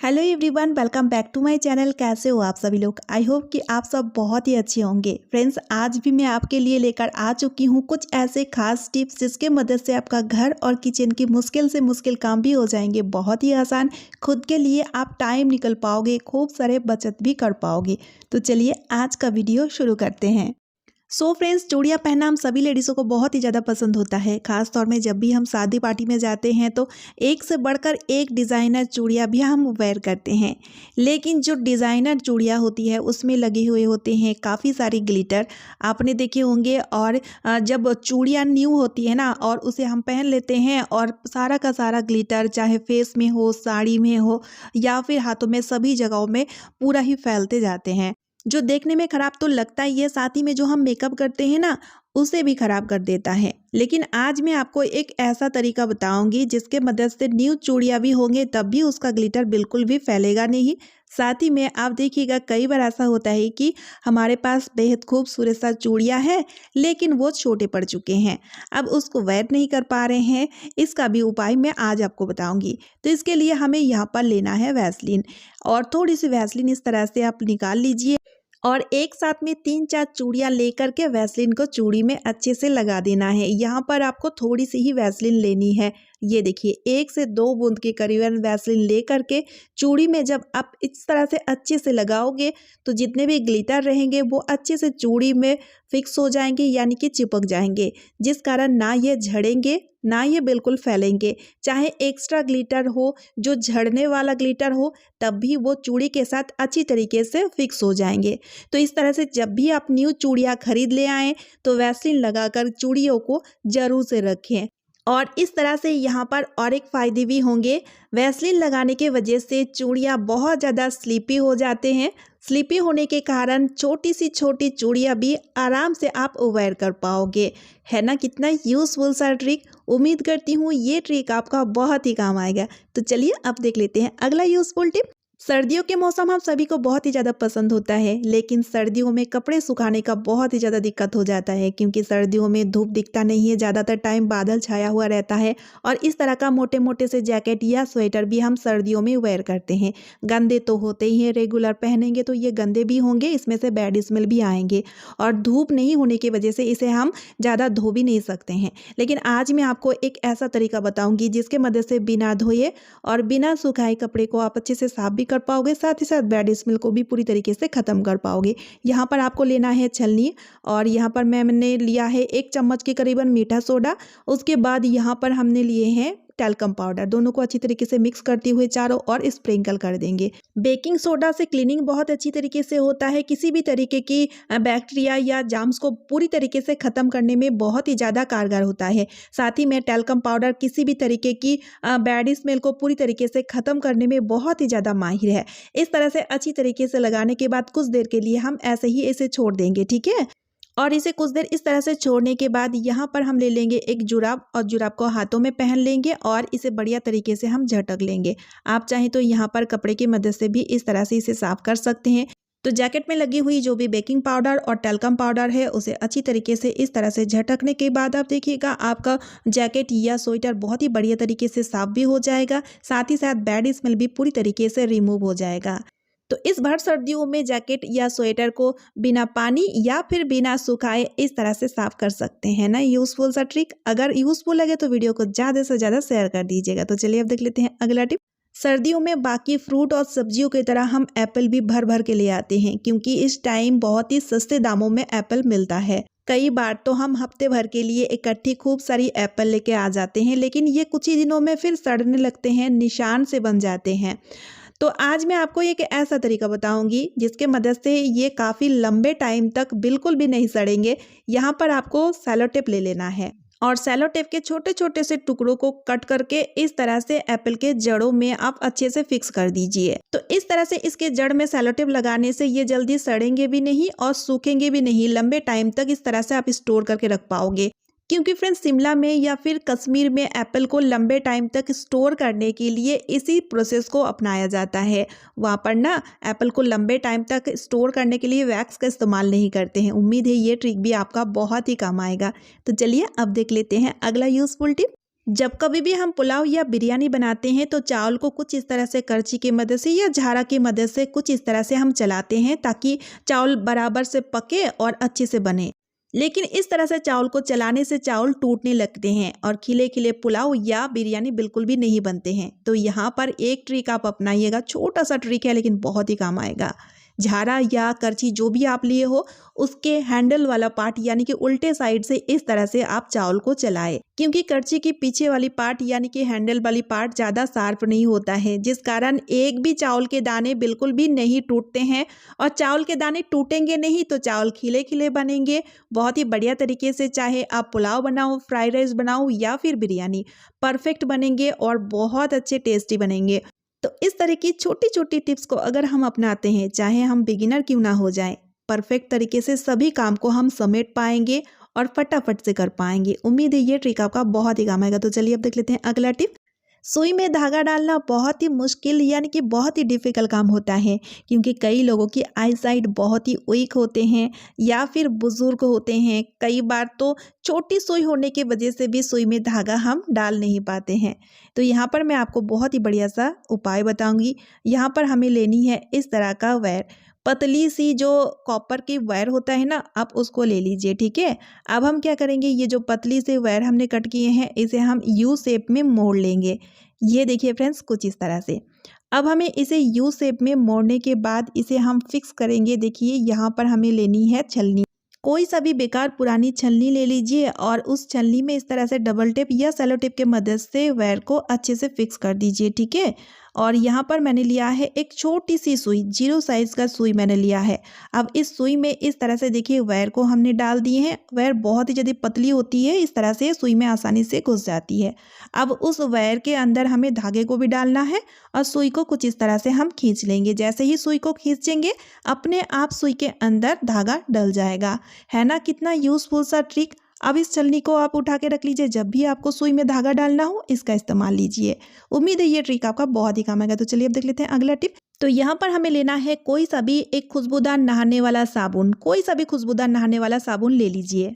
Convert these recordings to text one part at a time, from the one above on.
Hello everyone, welcome back to my channel. कैसे हो आप सभी लोग? आई होप कि आप सब बहुत ही अच्छे होंगे। फ्रेंड्स, आज भी मैं आपके लिए लेकर आ चुकी हूँ कुछ ऐसे खास टिप्स जिसके मदद से आपका घर और किचन की मुश्किल से मुश्किल काम भी हो जाएंगे बहुत ही आसान। खुद के लिए आप टाइम निकल पाओगे, खूब सारे बचत भी कर पाओगे। तो चलिए आज का वीडियो शुरू करते हैं। फ्रेंड्स, चूड़ियाँ पहनना हम सभी लेडीज़ों को बहुत ही ज़्यादा पसंद होता है। ख़ास तौर में जब भी हम शादी पार्टी में जाते हैं तो एक से बढ़कर एक डिज़ाइनर चूड़ियाँ भी हम वेयर करते हैं। लेकिन जो डिज़ाइनर चूड़ियाँ होती है उसमें लगे हुए होते हैं काफ़ी सारी ग्लिटर, आपने देखे होंगे। और जब चूड़ियाँ न्यू होती है ना और उसे हम पहन लेते हैं और सारा का सारा ग्लिटर चाहे फेस में हो, साड़ी में हो या फिर हाथों में, सभी जगहों में पूरा ही फैलते जाते हैं, जो देखने में खराब तो लगता ही है, साथ ही में जो हम मेकअप करते हैं ना उसे भी खराब कर देता है। लेकिन आज मैं आपको एक ऐसा तरीका बताऊंगी जिसके मदद से न्यू चूड़ियाँ भी होंगे तब भी उसका ग्लिटर बिल्कुल भी फैलेगा नहीं। साथ ही में आप देखिएगा, कई बार ऐसा होता है कि हमारे पास बेहद खूबसूरत सा चूड़ियाँ हैं लेकिन वो छोटे पड़ चुके हैं, अब उसको वेयर नहीं कर पा रहे हैं। इसका भी उपाय मैं आज आपको बताऊंगी। तो इसके लिए हमें यहाँ पर लेना है वैसलीन, और थोड़ी सी वैसलीन इस तरह से आप निकाल लीजिए और एक साथ में 3-4 चूड़ियाँ लेकर के वैसलीन को चूड़ी में अच्छे से लगा देना है। यहाँ पर आपको थोड़ी सी ही वैसलीन लेनी है। ये देखिए, 1 से 2 बूंद के करीबन वैसलीन लेकर के चूड़ी में जब आप इस तरह से अच्छे से लगाओगे तो जितने भी ग्लिटर रहेंगे वो अच्छे से चूड़ी में फिक्स हो जाएंगे, यानी कि चिपक जाएंगे, जिस कारण ना ये झड़ेंगे ना ये बिल्कुल फैलेंगे। चाहे एक्स्ट्रा ग्लिटर हो, जो झड़ने वाला ग्लिटर हो, तब भी वो चूड़ी के साथ अच्छी तरीके से फिक्स हो जाएंगे। तो इस तरह से जब भी आप न्यू चूड़ियाँ खरीद ले आएँ तो वैसलीन लगाकर चूड़ियों को जरूर से रखें। और इस तरह से यहाँ पर और एक फ़ायदे भी होंगे। वैसलीन लगाने के वजह से चूड़ियाँ बहुत ज़्यादा स्लीपी हो जाते हैं। स्लीपी होने के कारण छोटी सी छोटी चूड़ियाँ भी आराम से आप वेयर कर पाओगे। है ना कितना यूज़फुल सा ट्रिक। उम्मीद करती हूँ ये ट्रिक आपका बहुत ही काम आएगा। तो चलिए अब देख लेते हैं अगला यूज़फुल टिप। सर्दियों के मौसम हम सभी को बहुत ही ज़्यादा पसंद होता है, लेकिन सर्दियों में कपड़े सुखाने का बहुत ही ज़्यादा दिक्कत हो जाता है, क्योंकि सर्दियों में धूप दिखता नहीं है, ज़्यादातर टाइम बादल छाया हुआ रहता है। और इस तरह का मोटे मोटे से जैकेट या स्वेटर भी हम सर्दियों में वेयर करते हैं। गंदे तो होते ही हैं, रेगुलर पहनेंगे तो ये गंदे भी होंगे, इसमें से बैड स्मेल भी आएंगे, और धूप नहीं होने की वजह से इसे हम ज़्यादा धो भी नहीं सकते हैं। लेकिन आज मैं आपको एक ऐसा तरीका बताऊँगी जिसके मदद से बिना धोए और बिना सुखाए कपड़े को आप अच्छे से साफ भी कर पाओगे, साथ ही साथ बैड स्मेल को भी पूरी तरीके से ख़त्म कर पाओगे। यहाँ पर आपको लेना है छलनी, और यहाँ पर मैंने लिया है 1 चम्मच के करीबन मीठा सोडा। उसके बाद यहाँ पर हमने लिए हैं टैल्कम पाउडर। दोनों को अच्छी तरीके से मिक्स करते हुए चारों ओर स्प्रिंकल कर देंगे। बेकिंग सोडा से क्लीनिंग बहुत अच्छी तरीके से होता है, किसी भी तरीके की बैक्टीरिया या जाम्स को पूरी तरीके से ख़त्म करने में बहुत ही ज़्यादा कारगर होता है। साथ ही में टैल्कम पाउडर किसी भी तरीके की बैड स्मेल को पूरी तरीके से ख़त्म करने में बहुत ही ज़्यादा माहिर है। इस तरह से अच्छी तरीके से लगाने के बाद कुछ देर के लिए हम ऐसे ही इसे छोड़ देंगे, ठीक है। और इसे कुछ देर इस तरह से छोड़ने के बाद यहाँ पर हम ले लेंगे एक जुराब, और जुराब को हाथों में पहन लेंगे और इसे बढ़िया तरीके से हम झटक लेंगे। आप चाहें तो यहाँ पर कपड़े की मदद से भी इस तरह से इसे साफ कर सकते हैं। तो जैकेट में लगी हुई जो भी बेकिंग पाउडर और टैल्कम पाउडर है उसे अच्छी तरीके से इस तरह से झटकने के बाद आप देखिएगा आपका जैकेट या स्वेटर बहुत ही बढ़िया तरीके से साफ भी हो जाएगा, साथ ही साथ बैड स्मेल भी पूरी तरीके से रिमूव हो जाएगा। तो इस भर सर्दियों में जैकेट या स्वेटर को बिना पानी या फिर बिना सुखाए इस तरह से साफ कर सकते हैं ना। यूज़फुल सा ट्रिक। अगर यूज़फुल लगे तो वीडियो को ज़्यादा से ज़्यादा शेयर कर दीजिएगा। तो चलिए अब देख लेते हैं अगला टिप। सर्दियों में बाकी फ्रूट और सब्जियों की तरह हम एप्पल भी भर भर के ले आते हैं, क्योंकि इस टाइम बहुत ही सस्ते दामों में एप्पल मिलता है। कई बार तो हम हफ्ते भर के लिए इकट्ठी खूब सारी एप्पल लेके आ जाते हैं, लेकिन ये कुछ ही दिनों में फिर सड़ने लगते हैं, निशान से बन जाते हैं। तो आज मैं आपको एक ऐसा तरीका बताऊंगी जिसके मदद से ये काफ़ी लंबे टाइम तक बिल्कुल भी नहीं सड़ेंगे। यहाँ पर आपको सेलो टेप ले लेना है, और सेलो टेप के छोटे छोटे से टुकड़ों को कट करके इस तरह से एप्पल के जड़ों में आप अच्छे से फिक्स कर दीजिए। तो इस तरह से इसके जड़ में सेलो टेप लगाने से ये जल्दी सड़ेंगे भी नहीं और सूखेंगे भी नहीं। लंबे टाइम तक इस तरह से आप स्टोर करके रख पाओगे, क्योंकि फ्रेंड्स शिमला में या फिर कश्मीर में एप्पल को लंबे टाइम तक स्टोर करने के लिए इसी प्रोसेस को अपनाया जाता है। वहाँ पर ना एप्पल को लंबे टाइम तक स्टोर करने के लिए वैक्स का इस्तेमाल नहीं करते हैं। उम्मीद है ये ट्रिक भी आपका बहुत ही काम आएगा। तो चलिए अब देख लेते हैं अगला यूज़फुल टिप। जब कभी भी हम पुलाव या बिरयानी बनाते हैं तो चावल को कुछ इस तरह से करछी की मदद से या झारा की मदद से कुछ इस तरह से हम चलाते हैं ताकि चावल बराबर से पके और अच्छे से बने। लेकिन इस तरह से चावल को चलाने से चावल टूटने लगते हैं और खिले खिले पुलाव या बिरयानी बिल्कुल भी नहीं बनते हैं। तो यहाँ पर एक ट्रिक आप अपनाइएगा, छोटा सा ट्रिक है लेकिन बहुत ही काम आएगा। झारा या करछी जो भी आप लिए हो, उसके हैंडल वाला पार्ट यानी कि उल्टे साइड से इस तरह से आप चावल को चलाएं, क्योंकि करछी की पीछे वाली पार्ट यानी कि हैंडल वाली पार्ट ज़्यादा शार्प नहीं होता है, जिस कारण एक भी चावल के दाने बिल्कुल भी नहीं टूटते हैं। और चावल के दाने टूटेंगे नहीं तो चावल खिले खिले बनेंगे बहुत ही बढ़िया तरीके से। चाहे आप पुलाव बनाओ, फ्राइड राइस बनाओ या फिर बिरयानी, परफेक्ट बनेंगे और बहुत अच्छे टेस्टी बनेंगे। तो इस तरह की छोटी छोटी टिप्स को अगर हम अपनाते हैं, चाहे हम बिगिनर क्यों ना हो जाएं, परफेक्ट तरीके से सभी काम को हम समेट पाएंगे और फटाफट से कर पाएंगे। उम्मीद है ये ट्रिक आपका बहुत ही काम आएगा। तो चलिए अब देख लेते हैं अगला टिप। सुई में धागा डालना बहुत ही मुश्किल यानी कि बहुत ही डिफ़िकल्ट काम होता है, क्योंकि कई लोगों की आई साइट बहुत ही वीक होते हैं या फिर बुज़ुर्ग होते हैं। कई बार तो छोटी सुई होने की वजह से भी सुई में धागा हम डाल नहीं पाते हैं। तो यहाँ पर मैं आपको बहुत ही बढ़िया सा उपाय बताऊँगी। यहाँ पर हमें लेनी है इस तरह का वायर, पतली सी जो कॉपर की वायर होता है ना, आप उसको ले लीजिए, ठीक है। अब हम क्या करेंगे, ये जो पतली सी वायर हमने कट किए हैं इसे हम यू शेप में मोड़ लेंगे। ये देखिए फ्रेंड्स, कुछ इस तरह से। अब हमें इसे यू शेप में मोड़ने के बाद इसे हम फिक्स करेंगे। देखिए यहाँ पर हमें लेनी है छलनी, कोई सा भी बेकार पुरानी छलनी ले लीजिए और उस छलनी में इस तरह से डबल टेप या सेलो टेप के मदद से वायर को अच्छे से फिक्स कर दीजिए, ठीक है। और यहाँ पर मैंने लिया है एक छोटी सी सुई, 0 साइज़ का सुई मैंने लिया है। अब इस सुई में इस तरह से देखिए वायर को हमने डाल दिए हैं। वायर बहुत ही ज़्यादा पतली होती है, इस तरह से सुई में आसानी से घुस जाती है। अब उस वायर के अंदर हमें धागे को भी डालना है और सुई को कुछ इस तरह से हम खींच लेंगे। जैसे ही सुई को खींचेंगे अपने आप सुई के अंदर धागा डल जाएगा। है ना कितना यूज़फुल सा ट्रिक। अब इस छलनी को आप उठा के रख लीजिए, जब भी आपको सुई में धागा डालना हो इसका इस्तेमाल लीजिए। उम्मीद है ये ट्रिक आपका बहुत ही काम आएगा। तो चलिए अब देख लेते हैं अगला टिप। तो यहाँ पर हमें लेना है कोई सा भी एक खुशबूदार नहाने वाला साबुन, कोई सा भी खुशबूदार नहाने वाला साबुन ले लीजिए।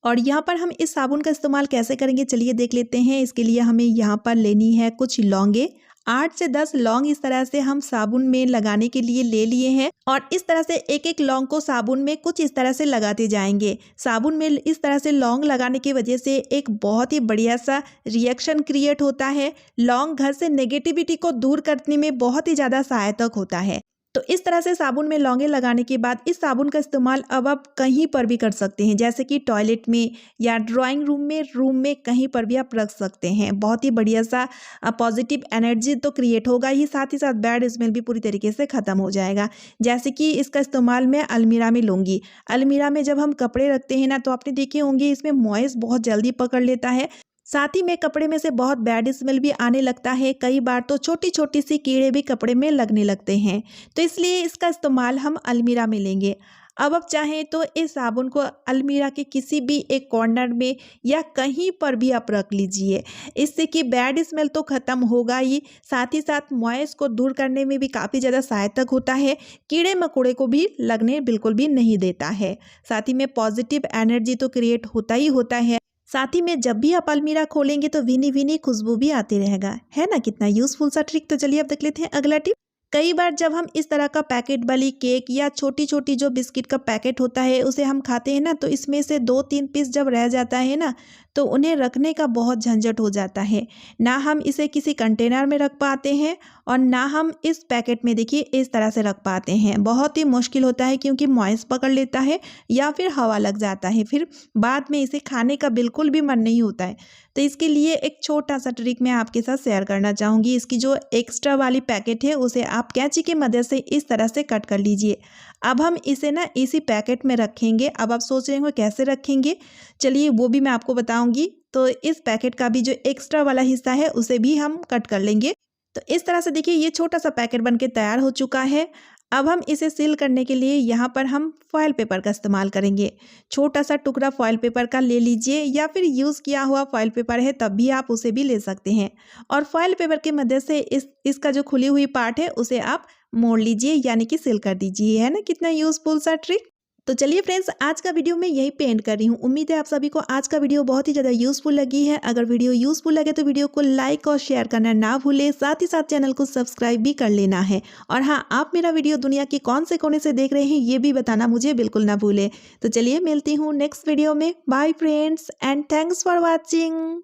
और यहाँ पर हम इस साबुन का इस्तेमाल कैसे करेंगे चलिए देख लेते हैं। इसके लिए हमें यहाँ पर लेनी है कुछ लौंगे, 8 से 10 लौंग इस तरह से हम साबुन में लगाने के लिए ले लिए हैं। और इस तरह से एक एक लौंग को साबुन में कुछ इस तरह से लगाते जाएंगे। साबुन में इस तरह से लौंग लगाने की वजह से एक बहुत ही बढ़िया सा रिएक्शन क्रिएट होता है। लौंग घर से नेगेटिविटी को दूर करने में बहुत ही ज़्यादा सहायक होता है। तो इस तरह से साबुन में लौंगे लगाने के बाद इस साबुन का इस्तेमाल अब आप कहीं पर भी कर सकते हैं, जैसे कि टॉयलेट में या ड्राइंग रूम में कहीं पर भी आप रख सकते हैं। बहुत ही बढ़िया सा पॉजिटिव एनर्जी तो क्रिएट होगा ही, साथ ही साथ बैड स्मेल भी पूरी तरीके से ख़त्म हो जाएगा। जैसे कि इसका इस्तेमाल मैं अलमीरा में लूँगी। अलमीरा में जब हम कपड़े रखते हैं ना, तो आपने देखे होंगे इसमें मॉइस बहुत जल्दी पकड़ लेता है। साथ ही में कपड़े में से बहुत बैड स्मेल भी आने लगता है। कई बार तो छोटी छोटी सी कीड़े भी कपड़े में लगने लगते हैं। तो इसलिए इसका इस्तेमाल हम अलमीरा में लेंगे। अब आप चाहें तो इस साबुन को अलमीरा के किसी भी एक कॉर्नर में या कहीं पर भी आप रख लीजिए। इससे कि बैड स्मेल तो ख़त्म होगा ही, साथ ही साथ मॉइस को दूर करने में भी काफ़ी ज़्यादा सहायक होता है। कीड़े मकोड़े को भी लगने बिल्कुल भी नहीं देता है। साथ ही में पॉजिटिव एनर्जी तो क्रिएट होता ही होता है। साथ ही में जब भी आप अलमीरा खोलेंगे तो भीनी भीनी खुशबू भी आती रहेगा। है ना कितना यूज़फुल सा ट्रिक। तो चलिए अब देख लेते हैं अगला टिप। कई बार जब हम इस तरह का पैकेट वाली केक या छोटी छोटी जो बिस्किट का पैकेट होता है उसे हम खाते हैं ना, तो इसमें से 2-3 पीस जब रह जाता है ना, तो उन्हें रखने का बहुत झंझट हो जाता है। ना हम इसे किसी कंटेनर में रख पाते हैं और ना हम इस पैकेट में देखिए इस तरह से रख पाते हैं। बहुत ही मुश्किल होता है, क्योंकि मॉइस पकड़ लेता है या फिर हवा लग जाता है, फिर बाद में इसे खाने का बिल्कुल भी मन नहीं होता है। तो इसके लिए एक छोटा सा ट्रिक मैं आपके साथ शेयर करना चाहूँगी। इसकी जो एक्स्ट्रा वाली पैकेट है उसे आप कैंची की मदद से इस तरह से कट कर लीजिए। अब हम इसे ना इसी पैकेट में रखेंगे। अब आप सोच रहे होंगे कैसे रखेंगे, चलिए वो भी मैं आपको बताऊंगी। तो इस पैकेट का भी जो एक्स्ट्रा वाला हिस्सा है उसे भी हम कट कर लेंगे। तो इस तरह से देखिए ये छोटा सा पैकेट बनके तैयार हो चुका है। अब हम इसे सील करने के लिए यहाँ पर हम फॉयल पेपर का इस्तेमाल करेंगे। छोटा सा टुकड़ा फॉयल पेपर का ले लीजिए, या फिर यूज़ किया हुआ फॉयल पेपर है तब भी आप उसे भी ले सकते हैं। और फॉयल पेपर की मदद से इसका जो खुली हुई पार्ट है उसे आप मोड़ लीजिए, यानी कि सील कर दीजिए। है ना कितना यूज़फुल सा ट्रिक। तो चलिए फ्रेंड्स, आज का वीडियो मैं यही पे एंड कर रही हूँ। उम्मीद है आप सभी को आज का वीडियो बहुत ही ज़्यादा यूजफुल लगी है। अगर वीडियो यूजफुल लगे तो वीडियो को लाइक और शेयर करना ना भूलें, साथ ही साथ चैनल को सब्सक्राइब भी कर लेना है। और हाँ, आप मेरा वीडियो दुनिया के कौन से कोने से देख रहे हैं ये भी बताना मुझे बिल्कुल ना भूलें। तो चलिए मिलती हूँ नेक्स्ट वीडियो में। Bye friends and thanks for watching.